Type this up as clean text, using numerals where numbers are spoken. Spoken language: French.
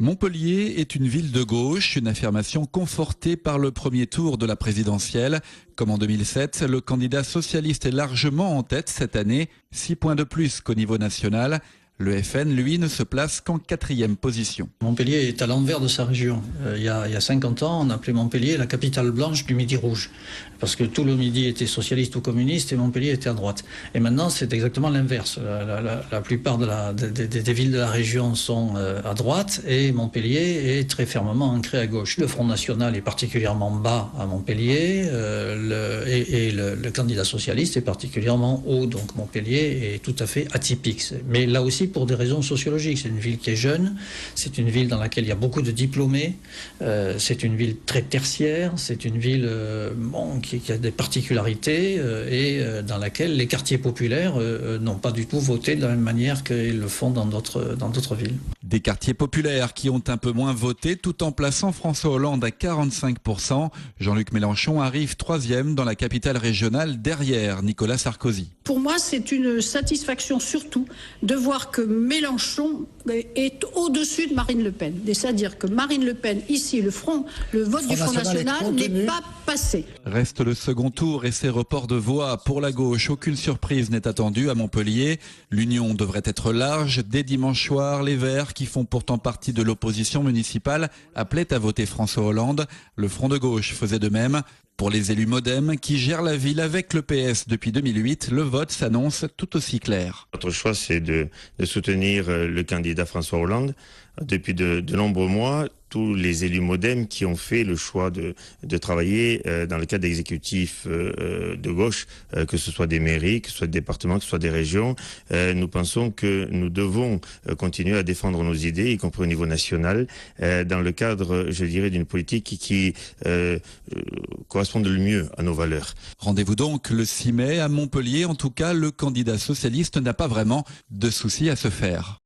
Montpellier est une ville de gauche, une affirmation confortée par le premier tour de la présidentielle. Comme en 2007, le candidat socialiste est largement en tête cette année, 6 points de plus qu'au niveau national. Le FN, lui, ne se place qu'en 4e position. Montpellier est à l'envers de sa région. Il y a 50 ans, on appelait Montpellier la capitale blanche du Midi rouge. Parce que tout le Midi était socialiste ou communiste et Montpellier était à droite. Et maintenant, c'est exactement l'inverse. La plupart des villes de la région sont à droite et Montpellier est très fermement ancré à gauche. Le Front National est particulièrement bas à Montpellier le candidat socialiste est particulièrement haut. Donc Montpellier est tout à fait atypique. Mais là aussi, pour des raisons sociologiques. C'est une ville qui est jeune, c'est une ville dans laquelle il y a beaucoup de diplômés, c'est une ville très tertiaire, c'est une ville qui a des particularités et dans laquelle les quartiers populaires n'ont pas du tout voté de la même manière qu'ils le font dans d'autres villes. Des quartiers populaires qui ont un peu moins voté tout en plaçant François Hollande à 45%. Jean-Luc Mélenchon arrive 3e dans la capitale régionale derrière Nicolas Sarkozy. Pour moi, c'est une satisfaction surtout de voir que Mélenchon est au-dessus de Marine Le Pen. C'est-à-dire que Marine Le Pen, ici, le vote du Front National n'est pas passé. Reste le second tour et ses reports de voix pour la gauche. Aucune surprise n'est attendue à Montpellier. L'union devrait être large. Dès dimanche soir, les Verts, qui font pourtant partie de l'opposition municipale, appelaient à voter François Hollande. Le Front de gauche faisait de même. Pour les élus MoDem qui gèrent la ville avec le PS depuis 2008, le vote s'annonce tout aussi clair. Notre choix, c'est de soutenir le candidat François Hollande. Depuis de nombreux mois, tous les élus MoDem qui ont fait le choix de travailler dans le cadre d'exécutifs de gauche, que ce soit des mairies, que ce soit des départements, que ce soit des régions, nous pensons que nous devons continuer à défendre nos idées, y compris au niveau national, dans le cadre, je dirais, d'une politique qui corresponde le mieux à nos valeurs. Rendez-vous donc le 6 mai à Montpellier. En tout cas, le candidat socialiste n'a pas vraiment de soucis à se faire.